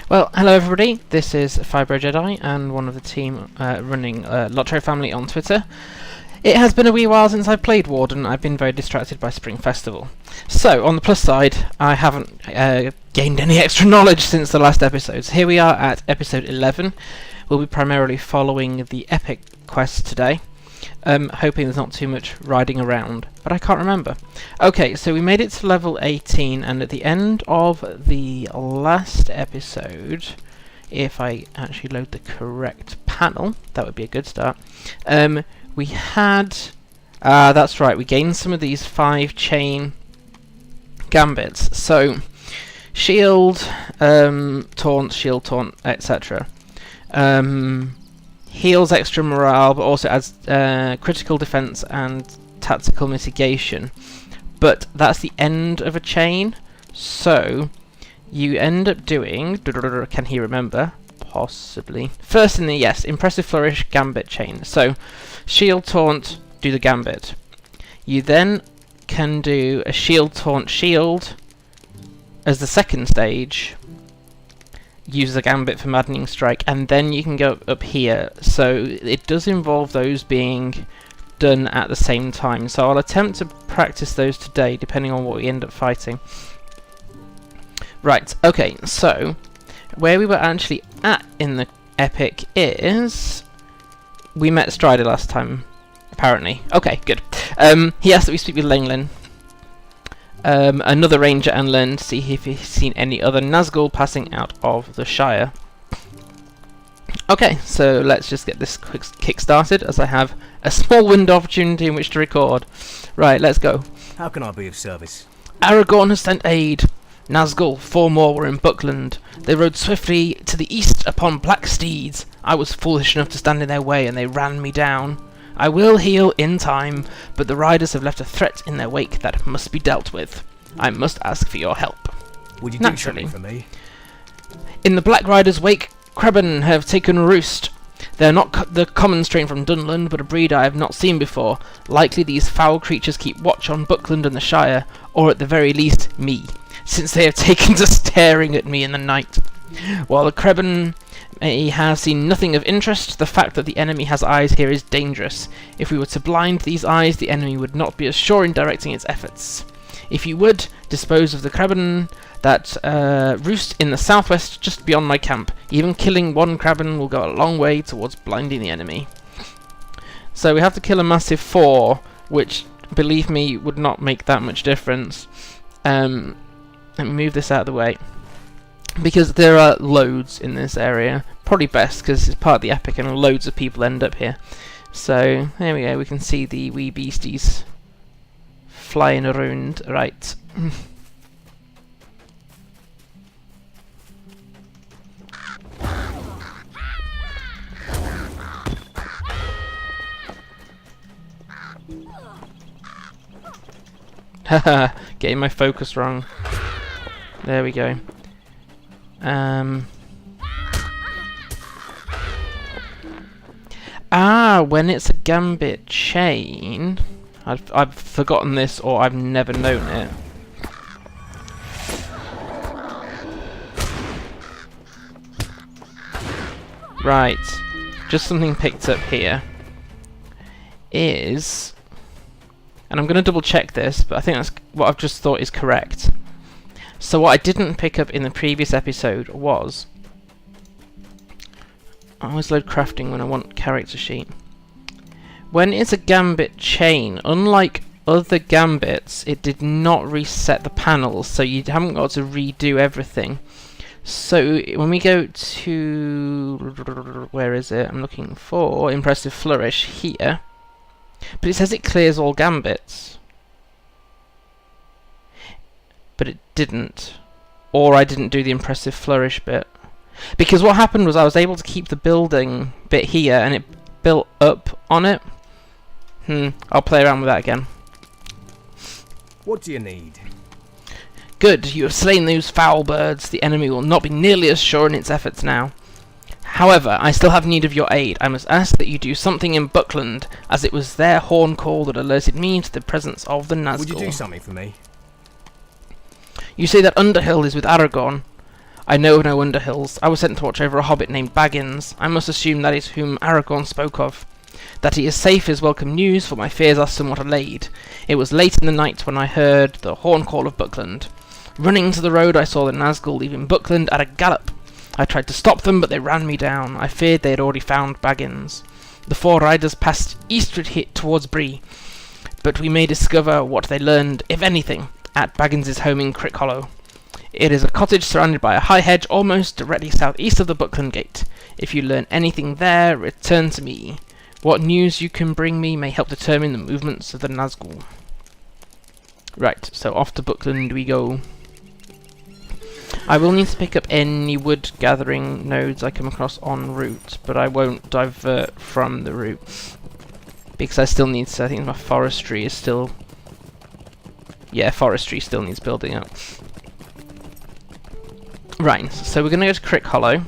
Well, hello everybody, this is Fibro Jedi and one of the team running LOTRO Family on Twitter. It has been a wee while since I've played Warden. I've been very distracted by Spring Festival. So, on the plus side, I haven't gained any extra knowledge since the last episodes. Here we are at episode 11. We'll be primarily following the Epic quest today. Hoping there's not too much riding around, but I can't remember. Okay, so we made it to level 18, and at the end of the last episode, if I actually load the correct panel, that would be a good start. We had... that's right, we gained some of these 5 chain gambits. So, shield, taunt, etc. Heals extra morale, but also adds critical defense and tactical mitigation. But that's the end of a chain, so you end up doing... Can he remember? Possibly. First in the, yes, Impressive Flourish Gambit chain. So, shield, taunt, do the gambit. You then can do a shield, taunt, shield as the second stage. Use the gambit for Maddening Strike, and then you can go up here. So it does involve those being done at the same time. So I'll attempt to practice those today, depending on what we end up fighting. Right, okay, so where we were actually at in the Epic is... We met Strider last time, apparently. Okay, good. He asked that we speak with Langlin. Another ranger, and learn to see if he's seen any other Nazgul passing out of the Shire. Okay, so let's just get this quick kick started, as I have a small window opportunity in which to record. Right, let's go. How can I be of service? Aragorn has sent aid. Nazgul, 4 more were in Buckland. They rode swiftly to the east upon black steeds. I was foolish enough to stand in their way, and they ran me down. I will heal in time, but the riders have left a threat in their wake that must be dealt with. I must ask for your help. Would you do something for me? In the Black Riders' wake, Creban have taken roost. They are not the common strain from Dunland, but a breed I have not seen before. Likely these foul creatures keep watch on Buckland and the Shire, or at the very least, me, since they have taken to staring at me in the night. While the Creban may have seen nothing of interest, the fact that the enemy has eyes here is dangerous. If we were to blind these eyes, the enemy would not be as sure in directing its efforts. If you would, dispose of the Creban that roost in the southwest just beyond my camp. Even killing one Creban will go a long way towards blinding the enemy. So we have to kill a massive 4, which, believe me, would not make that much difference. Let me move this out of the way, because there are loads in this area. Probably best because it's part of the Epic and loads of people end up here. So there we go, we can see the wee beasties flying around. Right. Haha, getting my focus wrong. There we go. When it's a gambit chain... I've forgotten this, or I've never known it. Right. Just something picked up here. Is... And I'm going to double check this, but I think that's what I've just thought is correct. So what I didn't pick up in the previous episode was... I always load crafting when I want character sheet. When it's a gambit chain, unlike other gambits, it did not reset the panels, so you haven't got to redo everything. So when we go to... Where is it? I'm looking for Impressive Flourish here. But it says it clears all gambits. But it didn't. Or I didn't do the Impressive Flourish bit. Because what happened was I was able to keep the building bit here, and it built up on it. I'll play around with that again. What do you need? Good, you have slain those foul birds. The enemy will not be nearly as sure in its efforts now. However, I still have need of your aid. I must ask that you do something in Buckland, as it was their horn call that alerted me to the presence of the Nazgul. Would you do something for me? You say that Underhill is with Aragorn. I know no Underhills. I was sent to watch over a hobbit named Baggins. I must assume that is whom Aragorn spoke of. That he is safe is welcome news, for my fears are somewhat allayed. It was late in the night when I heard the horn call of Buckland. Running to the road, I saw the Nazgul leaving Buckland at a gallop. I tried to stop them, but they ran me down. I feared they had already found Baggins. The 4 riders passed eastward towards Bree, but we may discover what they learned, if anything, at Baggins's home in Crick Hollow. It is a cottage surrounded by a high hedge almost directly southeast of the Buckland Gate. If you learn anything there, return to me. What news you can bring me may help determine the movements of the Nazgul. Right, so off to Buckland we go. I will need to pick up any wood gathering nodes I come across en route, but I won't divert from the route. Because I still need to, I think my forestry is still... Yeah, forestry still needs building up. Right, so we're going to go to Crick Hollow.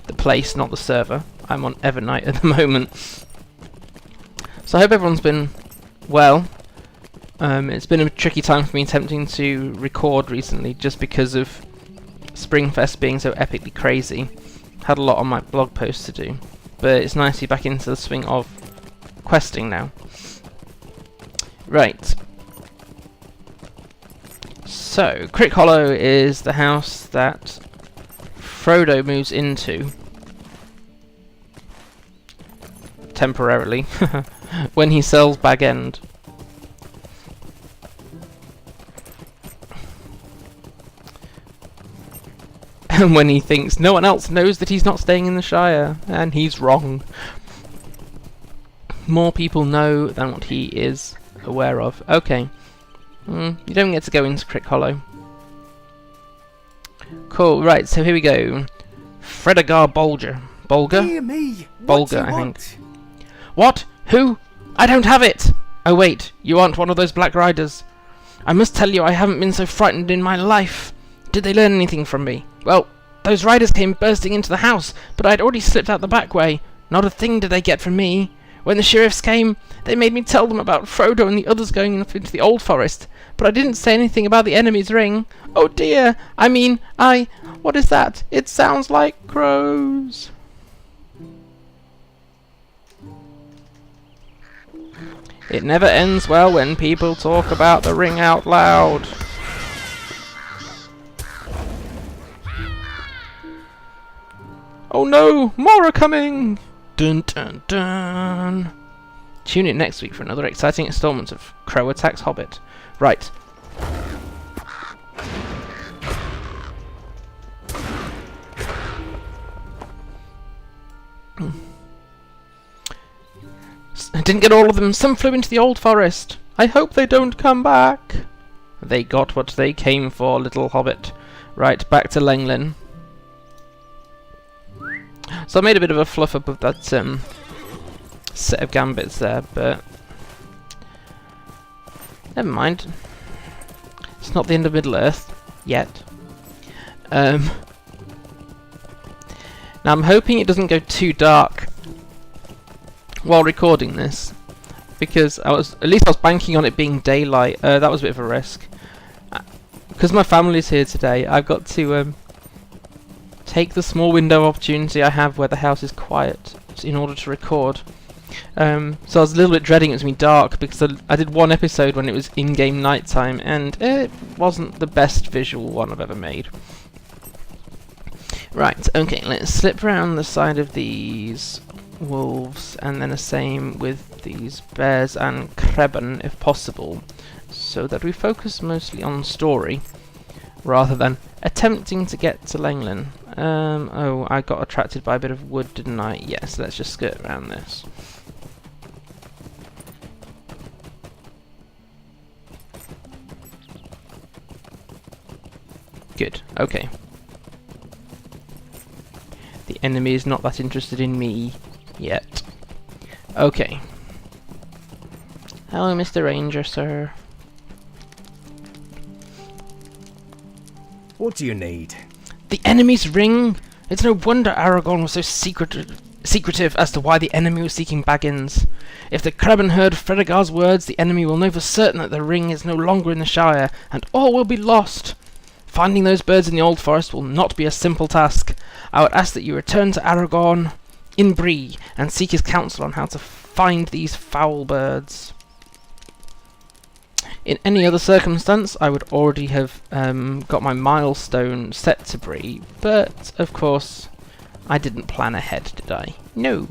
The place, not the server. I'm on Evernight at the moment. So I hope everyone's been well. It's been a tricky time for me attempting to record recently just because of Springfest being so epically crazy. Had a lot on my blog post to do. But it's nice to be back into the swing of questing now. Right. So, Crick Hollow is the house that Frodo moves into temporarily when he sells Bag End. And when he thinks no one else knows that he's not staying in the Shire, and he's wrong. More people know than what he is aware of. Okay. You don't get to go into Crick Hollow. Cool, right, so here we go. Fredegar Bolger. Bolger? Dear me, Bolger, I think. What? Who? I don't have it! Oh wait, you aren't one of those Black Riders. I must tell you I haven't been so frightened in my life. Did they learn anything from me? Well, those riders came bursting into the house, but I'd already slipped out the back way. Not a thing did they get from me. When the sheriffs came, they made me tell them about Frodo and the others going up into the Old Forest, but I didn't say anything about the enemy's ring. Oh dear, what is that? It sounds like crows. It never ends well when people talk about the ring out loud. Oh no, more are coming! Dun dun dun! Tune in next week for another exciting installment of Crow Attacks Hobbit. Right. I didn't get all of them. Some flew into the Old Forest. I hope they don't come back. They got what they came for, little hobbit. Right, back to Lenglin. So I made a bit of a fluff up of that set of gambits there, but never mind. It's not the end of Middle-earth yet. Now I'm hoping it doesn't go too dark while recording this, because at least I was banking on it being daylight. That was a bit of a risk. Because my family's here today, I've got to take the small window of opportunity I have where the house is quiet in order to record. So I was a little bit dreading it was going to be dark, because I did one episode when it was in-game nighttime, and it wasn't the best visual one I've ever made. Right, okay, let's slip around the side of these wolves, and then the same with these bears and Kreben, if possible, so that we focus mostly on story, rather than attempting to get to Lenglin. Oh, I got attracted by a bit of wood, didn't I? Yes, let's just skirt around this. Good, okay. The enemy is not that interested in me yet. Okay. Hello, Mr. Ranger, sir. What do you need? The enemy's ring! It's no wonder Aragorn was so secretive as to why the enemy was seeking Baggins. If the Kreben heard Fredegar's words, the enemy will know for certain that the ring is no longer in the Shire, and all will be lost. Finding those birds in the Old Forest will not be a simple task. I would ask that you return to Aragorn in Bree and seek his counsel on how to find these foul birds. In any other circumstance, I would already have got my milestone set to Bree, but of course, I didn't plan ahead, did I? No.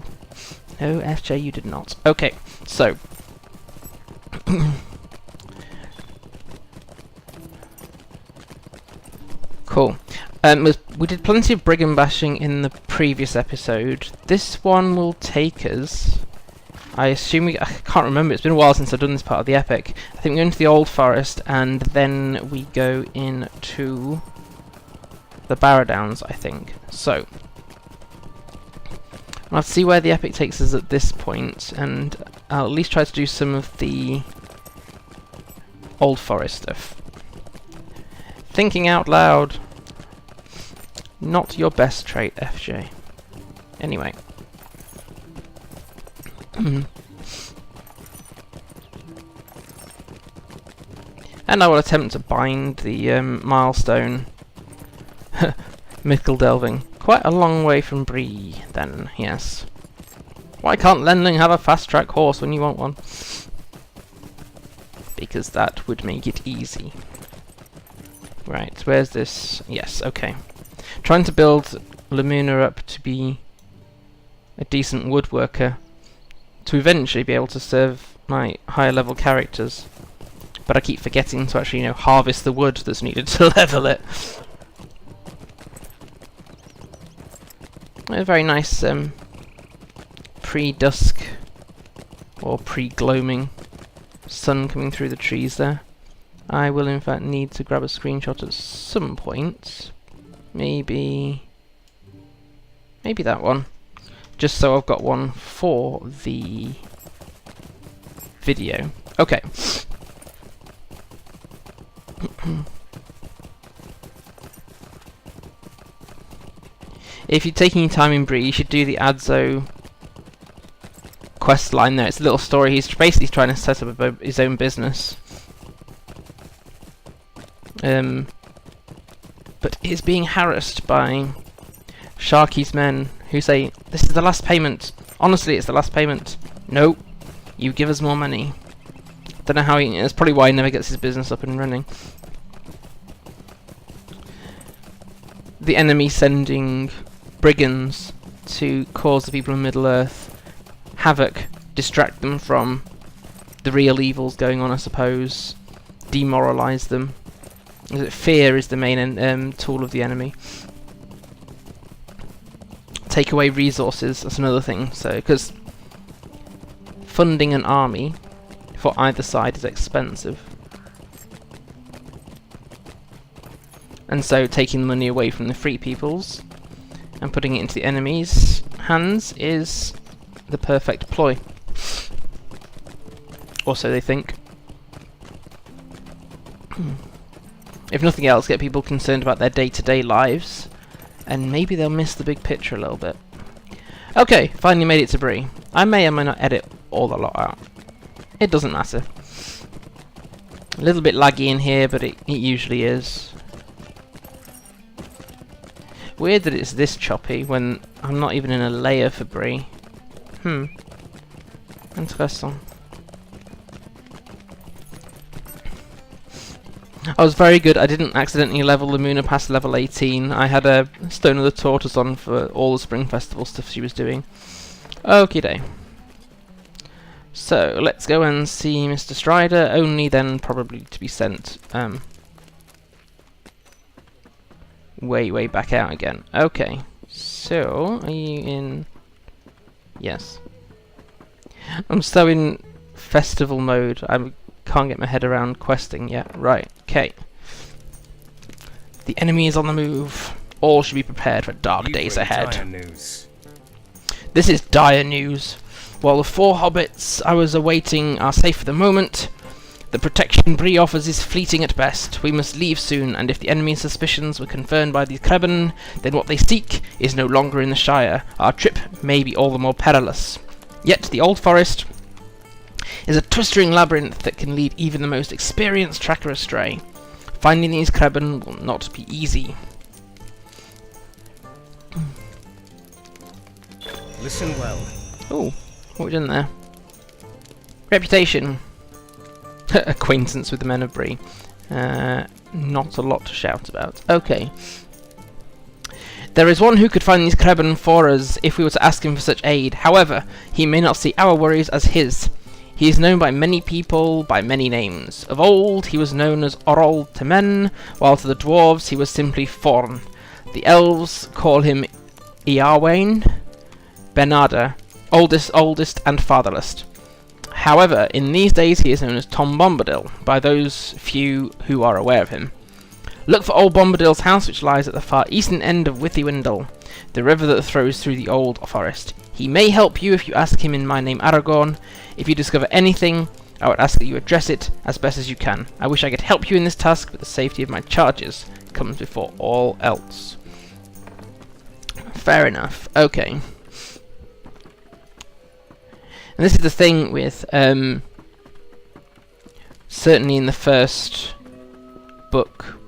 No, FJ, you did not. Okay, so... Cool. We did plenty of brigand bashing in the previous episode. This one will take us... I can't remember, it's been a while since I've done this part of the epic. I think we go into the Old Forest and then we go into the Barrow-downs, I think. So, I'll see where the epic takes us at this point, and I'll at least try to do some of the Old Forest stuff. Thinking out loud. Not your best trait, FJ. Anyway. And I will attempt to bind the milestone. Mythical delving. Quite a long way from Bree, then, yes. Why can't Lenling have a fast-track horse when you want one? Because that would make it easy. Right, where's this? Yes, okay. Trying to build Lamuna up to be a decent woodworker, to eventually be able to serve my higher level characters. But I keep forgetting to actually, harvest the wood that's needed to level it. A very nice pre-dusk or pre-gloaming sun coming through the trees there. I will in fact need to grab a screenshot at some point. Maybe that one. Just so I've got one for the video. Okay. If you're taking your time in Bree, you should do the Adzo quest line there. It's a little story. He's basically trying to set up his own business. But he's being harassed by Sharky's men who say, "This is the last payment. Honestly, it's the last payment." No, you give us more money. Don't know how that's probably why he never gets his business up and running. The enemy sending brigands to cause the people in Middle-earth havoc, distract them from the real evils going on, I suppose, demoralize them. Fear is the main tool of the enemy. Take away resources, that's another thing. So, because funding an army for either side is expensive. And so taking the money away from the free peoples and putting it into the enemy's hands is the perfect ploy. Or so they think. If nothing else, get people concerned about their day-to-day lives, and maybe they'll miss the big picture a little bit. Okay, finally made it to Bree. I may or may not edit all the lot out. It doesn't matter. A little bit laggy in here, but it usually is. Weird that it's this choppy when I'm not even in a layer for Bree. Interesting. I was very good. I didn't accidentally level Lamuna past level 18. I had a Stone of the Tortoise on for all the Spring Festival stuff she was doing. Okie day. So, let's go and see Mr. Strider, only then probably to be sent way back out again. Okay, so, are you in... Yes. I'm so in festival mode, I can't get my head around questing yet. Right, okay. The enemy is on the move. All should be prepared for dark days ahead. Dire news. This is dire news. While the 4 hobbits I was awaiting are safe for the moment, the protection Bree offers is fleeting at best. We must leave soon, and if the enemy's suspicions were confirmed by the Kreban, then what they seek is no longer in the Shire. Our trip may be all the more perilous. Yet the Old Forest is a twistering labyrinth that can lead even the most experienced tracker astray. Finding these Kreben will not be easy. Listen well. Oh, what we done there? Reputation. Acquaintance with the men of Bree. Not a lot to shout about. Okay. There is one who could find these Kreben for us if we were to ask him for such aid. However, he may not see our worries as his. He is known by many people by many names. Of old, he was known as Orol to men, while to the dwarves he was simply Forn. The elves call him Iarwain Benada, oldest and fatherless. However, in these days he is known as Tom Bombadil, by those few who are aware of him. Look for old Bombadil's house, which lies at the far eastern end of Withywindle, the river that flows through the old forest. He may help you if you ask him in my name Aragorn. If you discover anything, I would ask that you address it as best as you can. I wish I could help you in this task, but the safety of my charges comes before all else. Fair enough. Okay. And this is the thing with, certainly in the first book,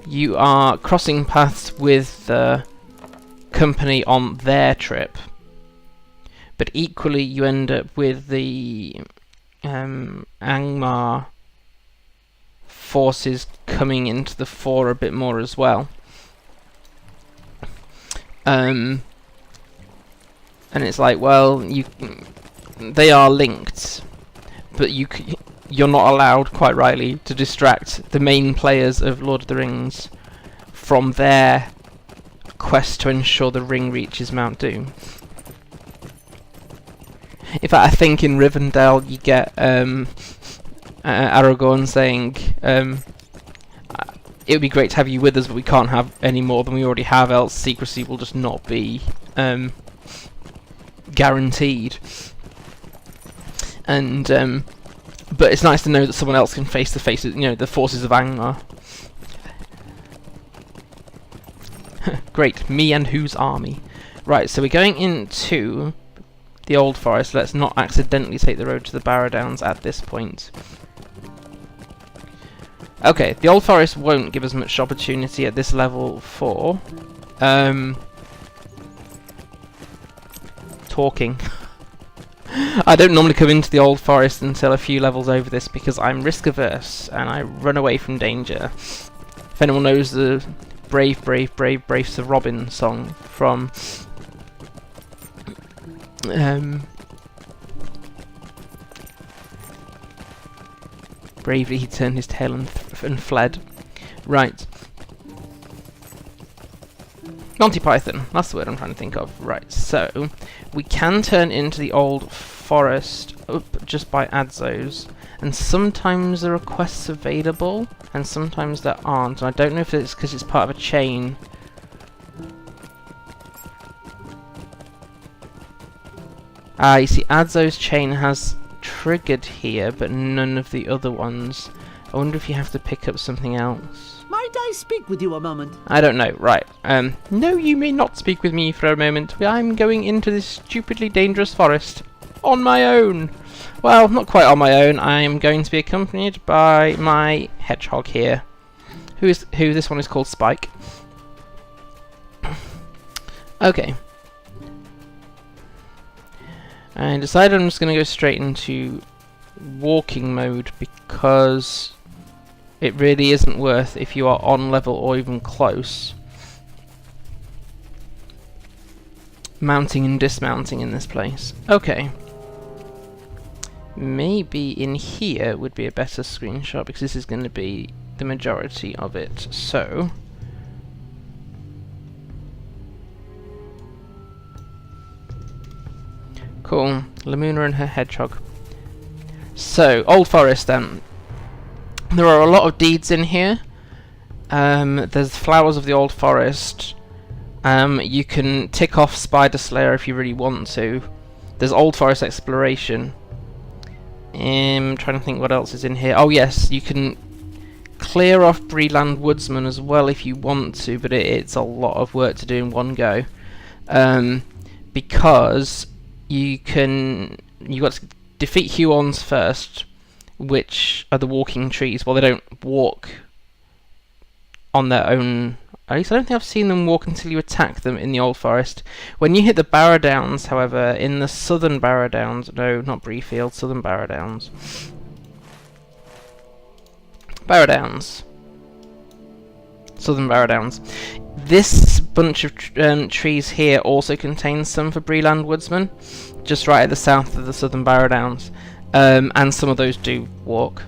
you are crossing paths with the company on their trip, but equally you end up with the Angmar forces coming into the fore a bit more as well. And it's like, well, they are linked, but you're not allowed, quite rightly, to distract the main players of Lord of the Rings from their quest to ensure the ring reaches Mount Doom. In fact, I think in Rivendell you get Aragorn saying, it would be great to have you with us, but we can't have any more than we already have, else secrecy will just not be guaranteed. And but it's nice to know that someone else can face the faces, the forces of Angmar. Great, me and whose army? Right, so we're going into the Old Forest. Let's not accidentally take the road to the Barrow-downs at this point. Okay, the Old Forest won't give us much opportunity at this level for talking. I don't normally come into the Old Forest until a few levels over this because I'm risk averse and I run away from danger. If anyone knows the Brave, Brave, Brave, Brave Sir Robin song from bravely he turned his tail and fled. Right. Monty Python, that's the word I'm trying to think of. Right, so we can turn into the Old Forest just by Adzos, and sometimes there are quests available, and sometimes there aren't, and I don't know if it's because it's part of a chain. You see, Adzos chain has triggered here, but none of the other ones. I wonder if you have to pick up something else. Might I speak with you a moment? I don't know. Right. No, you may not speak with me for a moment. I'm going into this stupidly dangerous forest on my own. Well, not quite on my own. I am going to be accompanied by my hedgehog here. Who this one is called Spike. Okay. I decided I'm just going to go straight into walking mode because it really isn't worth, if you are on level or even close, mounting and dismounting in this place. Okay. Maybe in here would be a better screenshot because this is going to be the majority of it. So cool. Lamuna and her hedgehog. So, Old Forest then. There are a lot of deeds in here. There's Flowers of the Old Forest. You can tick off Spider Slayer if you really want to. There's Old Forest Exploration. I'm trying to think what else is in here. Oh yes, you can clear off Bree-land Woodsman as well if you want to, but it's a lot of work to do in one go. Because you got to defeat Huorns first, which are the walking trees. Well, they don't walk on their own. At least I don't think I've seen them walk until you attack them in the Old Forest. When you hit the Barrow Downs, however, in the Southern Barrow Downs, no, not Breefield, Southern Barrow Downs. Barrow Downs. Southern Barrow Downs. This bunch of trees here also contains some for Bree-land woodsmen, just right at the south of the Southern Barrow Downs, and some of those do walk.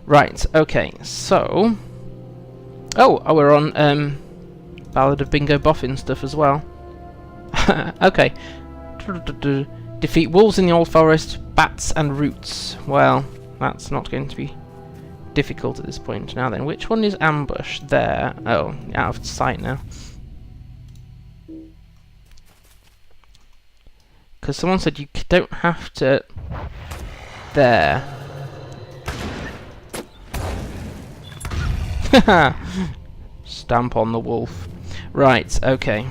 Right, okay, so... Oh, we're on Ballad of Bingo Boffin stuff as well. Okay. Defeat wolves in the Old Forest, bats and roots. Well, that's not going to be difficult at this point. Now then, which one is ambush? There. Oh, out of sight now. Because someone said you don't have to... There. Stamp on the wolf. Right, okay.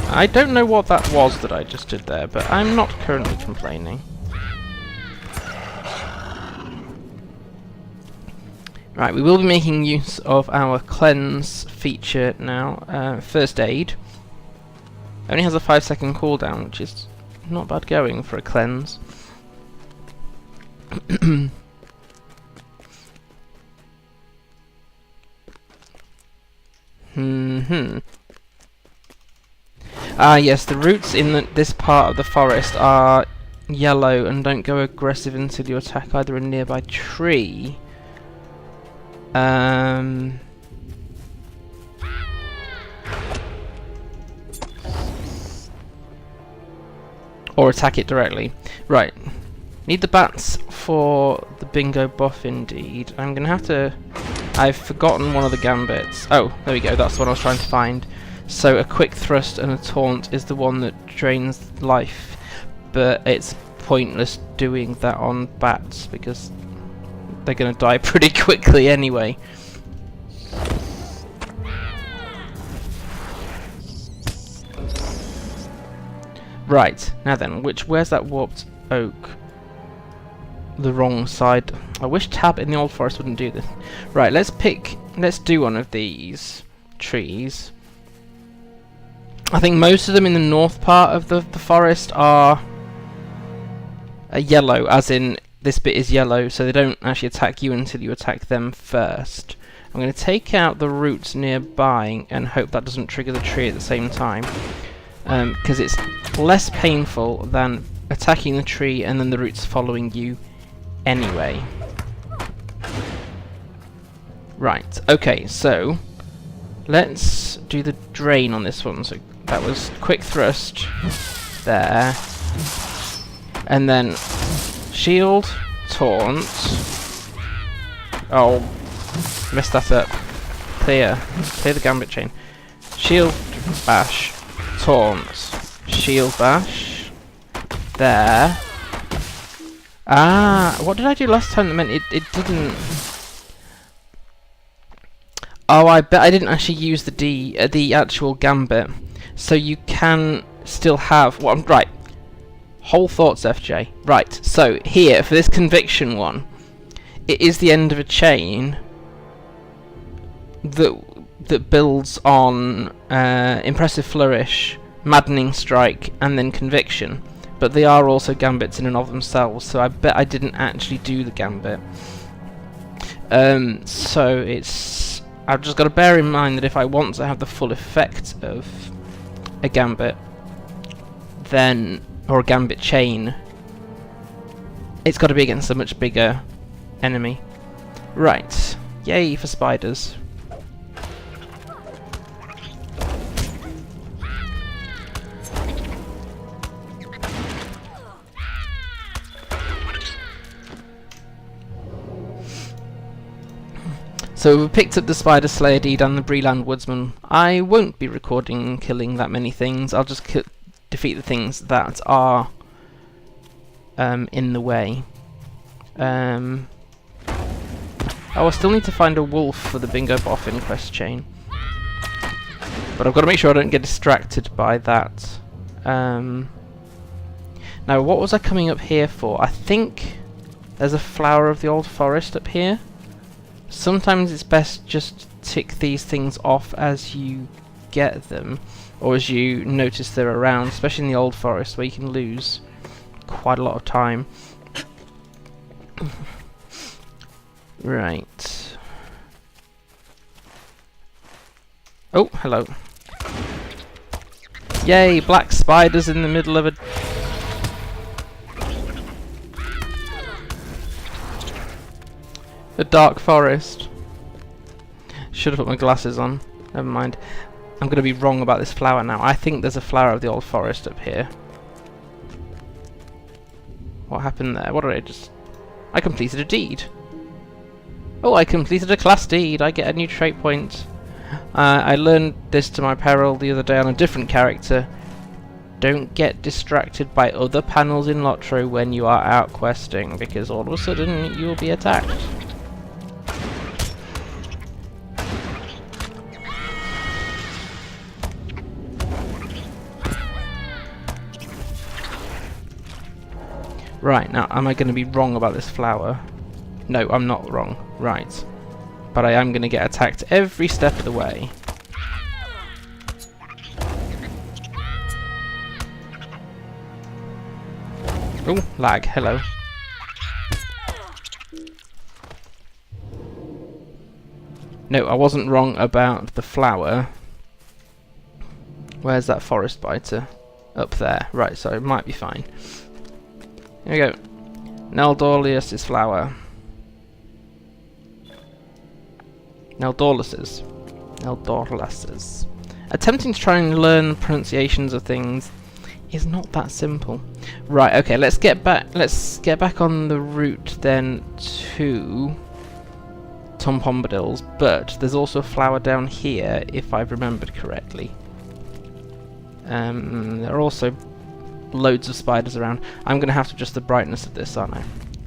I don't know what that was that I just did there, but I'm not currently complaining. Right, we will be making use of our cleanse feature now. First aid. Only has a 5-second cooldown, which is not bad going for a cleanse. Ah, yes, the roots in this part of the forest are yellow and don't go aggressive until you attack either a nearby tree. Or attack it directly. Right. Need the bats for the bingo buff indeed. I'm gonna have to... I've forgotten one of the gambits. Oh, there we go, that's the one I was trying to find. So a quick thrust and a taunt is the one that drains life, but it's pointless doing that on bats because they're gonna die pretty quickly anyway. Right, now then, where's that warped oak? The wrong side. I wish tab in the Old Forest wouldn't do this. Right, let's do one of these trees. I think most of them in the north part of the forest are yellow, as in this bit is yellow, so they don't actually attack you until you attack them first. I'm going to take out the roots nearby and hope that doesn't trigger the tree at the same time, because it's less painful than attacking the tree and then the roots following you anyway. Right, okay, so let's do the drain on this one. So that was quick thrust there, and then shield, taunt. Oh, messed that up. Clear the gambit chain. Shield bash, taunt, shield bash. There. Ah, what did I do last time that meant it didn't... Oh, I bet I didn't actually use the actual gambit. So you can still have... Well, right. Whole thoughts, FJ. Right, so here, for this conviction one, it is the end of a chain that builds on Impressive Flourish, Maddening Strike, and then Conviction. But they are also gambits in and of themselves, so I bet I didn't actually do the gambit. So it's... I've just got to bear in mind that if I want to have the full effect of a gambit, then... or a gambit chain, it's got to be against a much bigger enemy. Right. Yay for spiders. So we picked up the Spider Slayer deed and the Bree-land Woodsman. I won't be recording killing that many things. I'll just defeat the things that are in the way. Oh, I still need to find a wolf for the Bingo Boffin quest chain. But I've got to make sure I don't get distracted by that. Now, what was I coming up here for? I think There's a flower of the old forest up here. Sometimes it's best just to tick these things off as you get them, or as you notice they're around, especially in the old forest where you can lose quite a lot of time. Right. Oh, hello. Yay, black spiders in the middle of a dark forest. Should have put my glasses on. Never mind. I'm going to be wrong about this flower now. I think there's a flower of the old forest up here. What happened there? What did I just... I completed a deed. Oh, I completed a class deed. I get a new trait point. I learned this to my peril the other day on a different character. Don't get distracted by other panels in LOTRO when you are out questing, because all of a sudden you will be attacked. Right, now am I going to be wrong about this flower? No, I'm not wrong. Right. But I am going to get attacked every step of the way. Oh, lag. Hello. No, I wasn't wrong about the flower. Where's that forest biter? Up there. Right, so it might be fine. Here we go. Neldorlius' flower. Neldorlus's. Attempting to try and learn pronunciations of things is not that simple. Right, okay, let's get back on the route then to Tom Bombadil's, but there's also a flower down here if I've remembered correctly. There are also loads of spiders around. I'm gonna have to adjust the brightness of this, aren't I?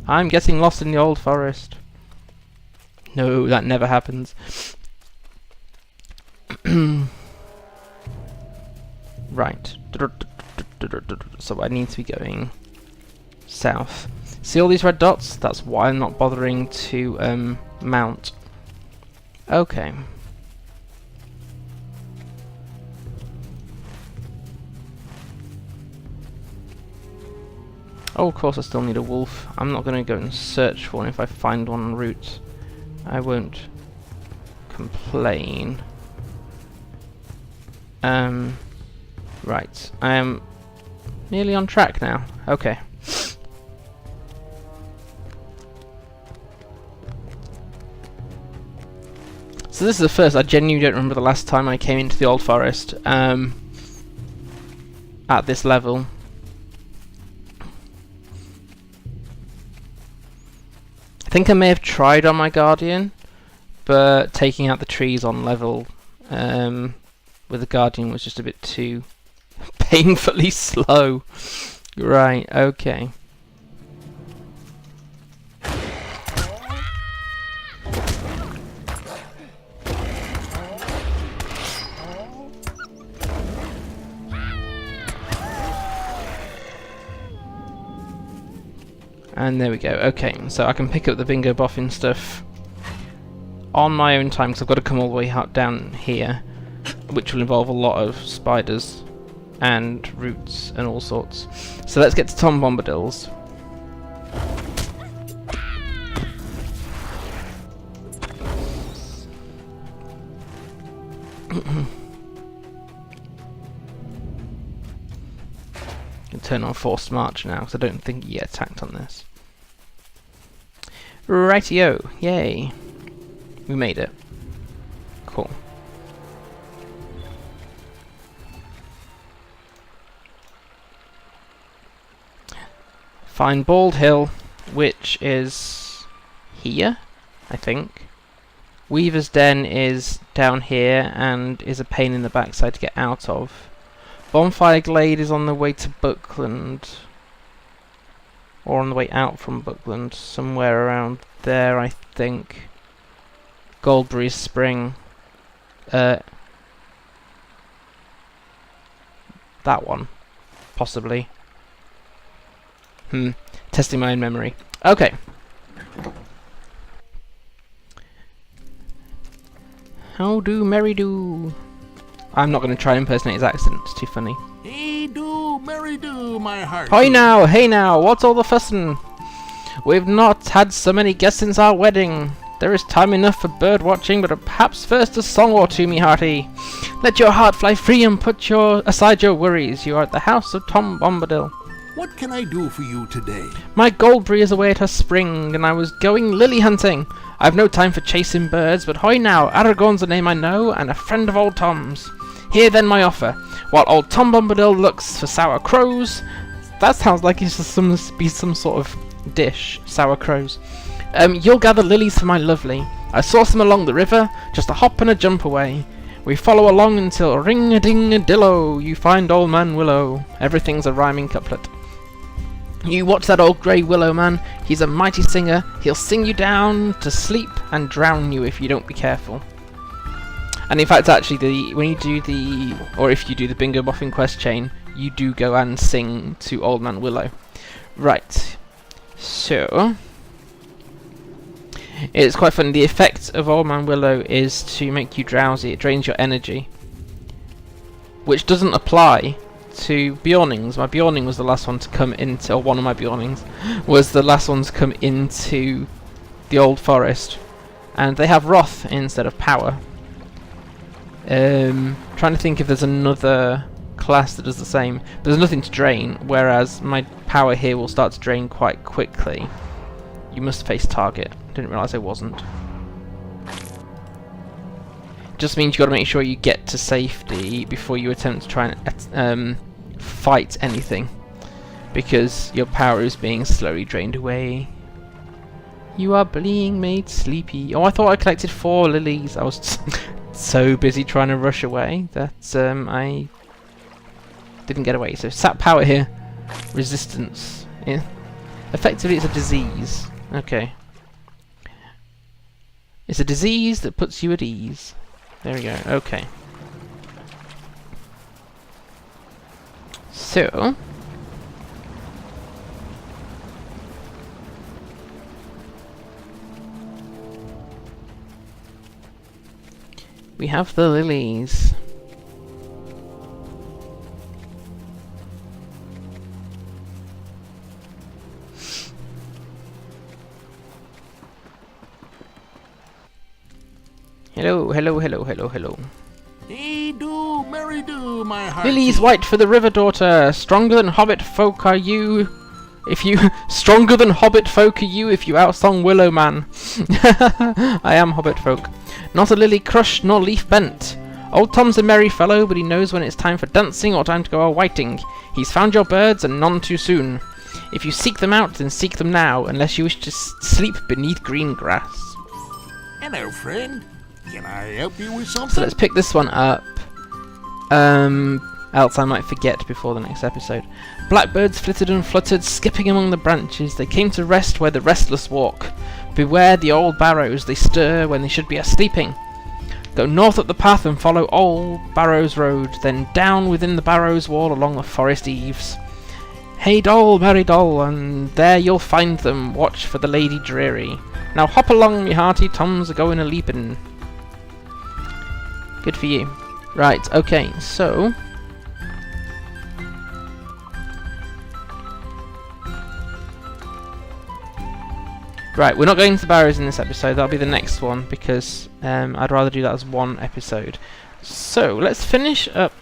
I'm getting lost in the old forest. No, that never happens. Right. So I need to be going south. See all these red dots? That's why I'm not bothering to mount. Okay. Oh, of course I still need a wolf. I'm not going to go and search for one if I find one en route. I won't complain. Right, I am nearly on track now. Okay. So this is the first. I genuinely don't remember the last time I came into the old forest at this level. I think I may have tried on my Guardian, but taking out the trees on level with the Guardian was just a bit too painfully slow. Right, okay. And there we go. Okay, so I can pick up the bingo boffin stuff on my own time, because I've got to come all the way out down here, which will involve a lot of spiders and roots and all sorts. So let's get to Tom Bombadil's. Can turn on forced march now, because I don't think you get attacked on this. Rightio, yay. We made it. Cool. Find Bald Hill, which is here, I think. Weaver's Den is down here and is a pain in the backside to get out of. Bonfire Glade is on the way to Buckland, or on the way out from Buckland, somewhere around there, I think. Goldberry Spring, that one, possibly. Testing my own memory. Okay, How do, Mary do? I'm not going to try and impersonate his accent, it's too funny. Hey do, Mary do, my heart. Hey now, what's all the fussin'? We've not had so many guests since our wedding. There is time enough for bird watching, but perhaps first a song or two, me hearty. Let your heart fly free and put aside your worries. You are at the house of Tom Bombadil. What can I do for you today? My Goldberry is away at her spring, and I was going lily hunting. I've no time for chasing birds, but hoy now, Aragorn's a name I know, and a friend of old Tom's. Here then my offer. While old Tom Bombadil looks for sour crows... That sounds like it's just be some sort of dish, sour crows. You'll gather lilies for my lovely. I source them along the river, just a hop and a jump away. We follow along until ring-a-ding-a-dillo, you find old man Willow. Everything's a rhyming couplet. You watch that old grey willow man, he's a mighty singer, he'll sing you down to sleep and drown you if you don't be careful. And in fact actually, when you do if you do the Bingo Boffin quest chain, you do go and sing to Old Man Willow. Right, so... It's quite funny, the effect of Old Man Willow is to make you drowsy, it drains your energy. Which doesn't apply to Bjornings. My Bjorning was the last one to come into, or one of my Bjornings was the last one to come into the Old Forest. And they have Wrath instead of Power. Trying to think if there's another class that does the same. There's nothing to drain, whereas my Power here will start to drain quite quickly. You must face target. Didn't realise I wasn't. Just means you got to make sure you get to safety before you attempt to try and fight anything, because your power is being slowly drained away. You are being made sleepy. Oh, I thought I collected 4 lilies. I was so busy trying to rush away that I didn't get away. So sap power here, resistance. Yeah. Effectively, it's a disease. Okay. It's a disease that puts you at ease. There we go, okay. So... we have the lilies. Hello, hello, hello, hello, hello. Hey do, Mary do, my heart. Lilies white for the river daughter. Stronger than hobbit folk are you. Stronger than hobbit folk are you if you outsong Willow Man. I am hobbit folk. Not a lily crushed nor leaf bent. Old Tom's a merry fellow, but he knows when it's time for dancing or time to go a-whiting. He's found your birds, and none too soon. If you seek them out, then seek them now, unless you wish to sleep beneath green grass. Hello, friend. Can I help you with something? So let's pick this one up. Else I might forget before the next episode. Blackbirds flitted and fluttered, skipping among the branches. They came to rest where the restless walk. Beware the old barrows, they stir when they should be a-sleeping. Go north up the path and follow old Barrows Road, then down within the Barrows wall along the forest eaves. Hey doll, merry doll, and there you'll find them, watch for the Lady Dreary. Now hop along, me hearty, Tom's a-going a-leaping. Good for you. Right, okay, so... Right, we're not going to the barrows in this episode, that'll be the next one, because I'd rather do that as one episode. So, let's finish up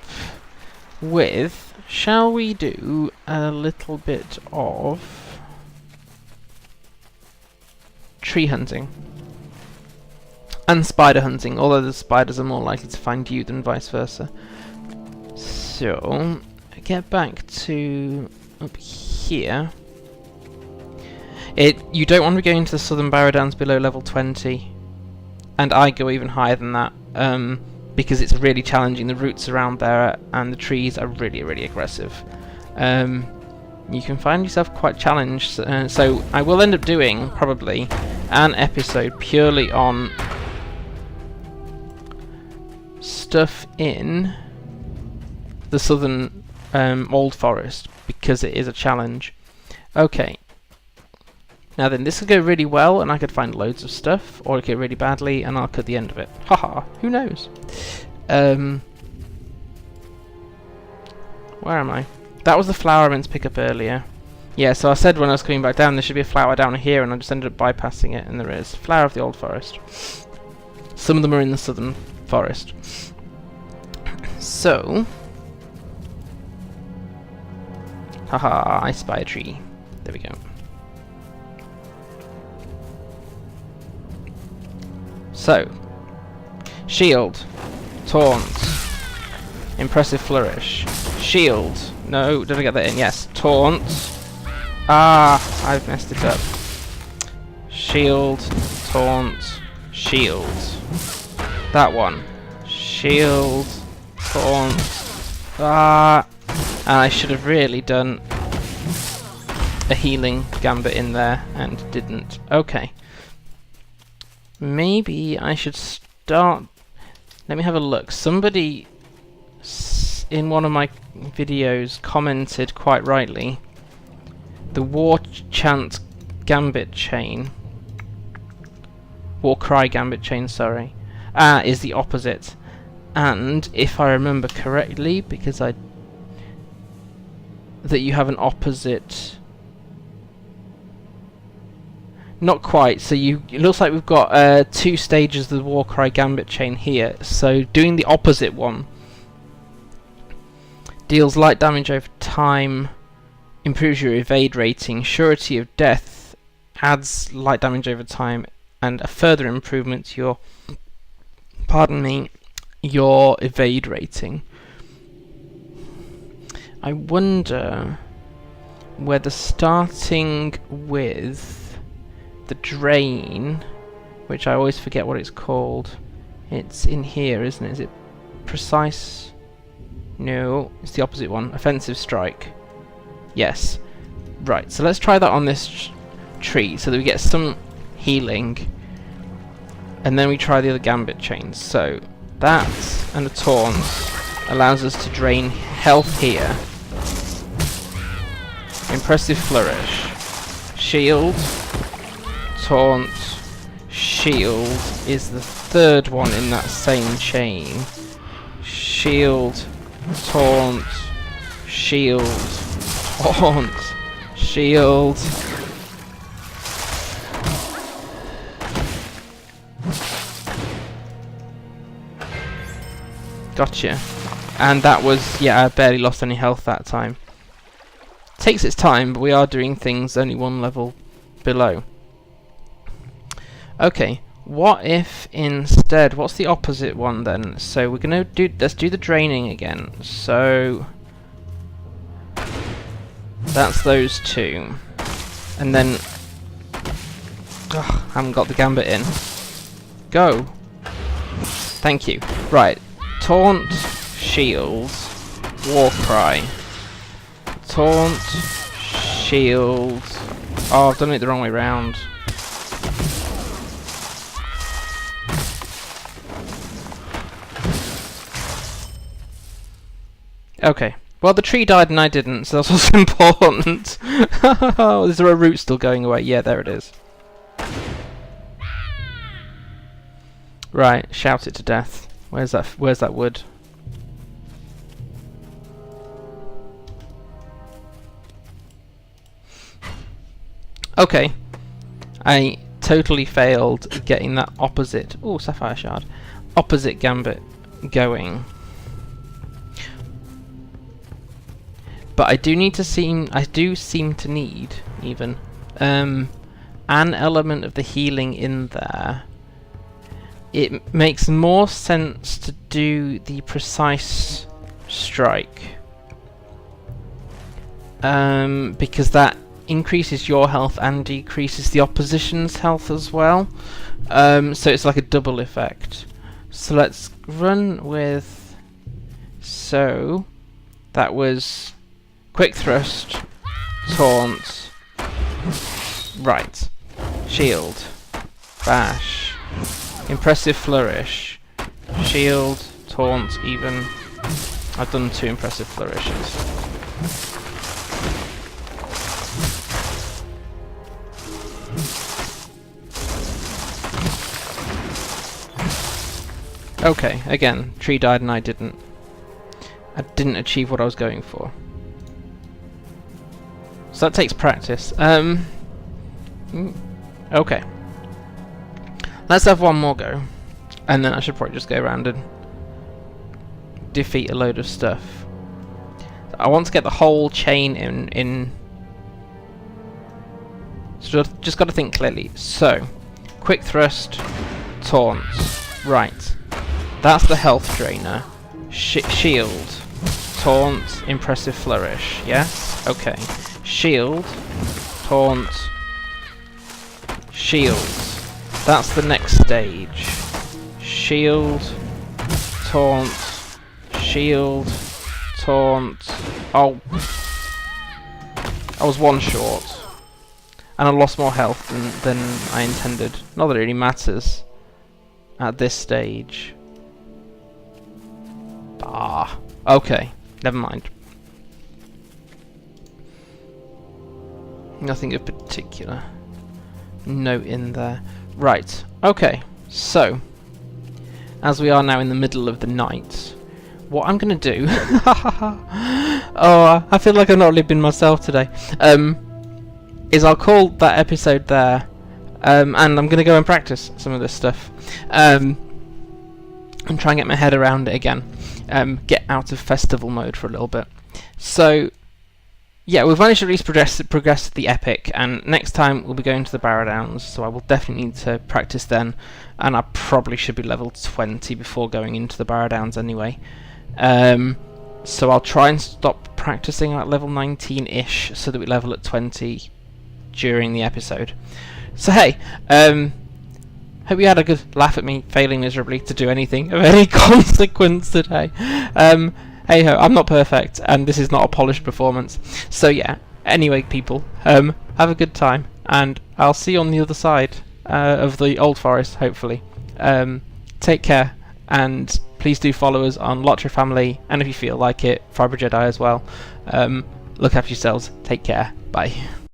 with, shall we do a little bit of tree hunting? And spider hunting, although the spiders are more likely to find you than vice versa. So, get back to up here. You don't want to be going to the southern barrow downs below level 20, and I go even higher than that, because it's really challenging. The roots around there and the trees are really, really aggressive. You can find yourself quite challenged, so I will end up doing, probably, an episode purely on stuff in the southern Old Forest, because it is a challenge. Okay. Now then, this could go really well and I could find loads of stuff, or it could go really badly and I'll cut the end of it. Haha, who knows? Where am I? That was the flower I meant to pick up earlier. Yeah, so I said when I was coming back down there should be a flower down here, and I just ended up bypassing it, and there is. Flower of the Old Forest. Some of them are in the Southern Forest. So... haha, I spy a tree. There we go. So... shield. Taunt. Impressive Flourish. Shield. No, did I get that in? Yes. Taunt. Ah, I've messed it up. Shield. Taunt. Shield. That one. Shield. Taunt. Ah. And I should have really done a healing gambit in there and didn't. Okay. Maybe I should start... let me have a look. Somebody in one of my videos commented quite rightly, the War Chant Gambit chain, War Cry Gambit chain, sorry, is the opposite. And if I remember correctly, because that you have an opposite, not quite. So it looks like we've got 2 stages of the War Cry Gambit chain here. So doing the opposite one deals light damage over time, improves your evade rating, surety of death, adds light damage over time, and a further improvement to your, pardon me, your evade rating. I wonder whether starting with the drain, which I always forget what it's called, it's in here, isn't it? Is it precise? No, it's the opposite one. Offensive strike. Yes. Right, so let's try that on this tree so that we get some healing. And then we try the other gambit chains. So, that and a taunt allows us to drain health here. Impressive Flourish. Shield. Taunt. Shield is the third one in that same chain. Shield. Taunt. Shield. Taunt. Shield. Gotcha. And that was, yeah, I barely lost any health that time. Takes its time, but we are doing things only one level below. Okay, what if instead, what's the opposite one then? So we're gonna let's do the draining again. So that's those 2. And then, ugh, I haven't got the gambit in. Go. Thank you. Right, taunt, shield, war cry. Taunt, shield. Oh, I've done it the wrong way round. Okay. Well, the tree died and I didn't, so that's what's important. Is there a root still going away? Yeah, there it is. Right, shout it to death. Where's that wood? Okay. I totally failed getting that opposite... ooh, sapphire shard. Opposite gambit going. But I do seem to need even an element of the healing in there. It makes more sense to do the precise strike, because that increases your health and decreases the opposition's health as well. So it's like a double effect. So let's run with... so that was quick thrust, taunt, right, shield, bash, impressive flourish, shield, taunt even. I've done 2 impressive flourishes. Okay, again, tree died and I didn't. I didn't achieve what I was going for. So that takes practice. Okay. Let's have one more go. And then I should probably just go around and defeat a load of stuff. I want to get the whole chain in. So just got to think clearly. So, quick thrust, taunts. Right. That's the health drainer. Shield, taunt, impressive flourish. Yes? Okay. Shield, taunt, shield. That's the next stage. Shield, taunt, shield, taunt. Oh. I was one short. And I lost more health than I intended. Not that it really matters at this stage. Ah. Okay. Never mind. Nothing of particular note in there. Right. Okay. So, as we are now in the middle of the night, what I'm gonna do... oh, I feel like I've not lived in myself today. Is I'll call that episode there, and I'm gonna go and practice some of this stuff, and try and get my head around it again. Get out of festival mode for a little bit. So, yeah, we've managed to at least progress the epic, and next time we'll be going to the Barrow Downs, so I will definitely need to practice then, and I probably should be level 20 before going into the Barrow Downs anyway. So I'll try and stop practicing at level 19-ish, so that we level at 20 during the episode. So hey, hope you had a good laugh at me failing miserably to do anything of any consequence today. Hey ho, I'm not perfect, and this is not a polished performance. So yeah, anyway people, have a good time, and I'll see you on the other side of the Old Forest, hopefully. Take care, and please do follow us on LOTRO Family, and if you feel like it, Fibre Jedi as well. Look after yourselves, take care, bye.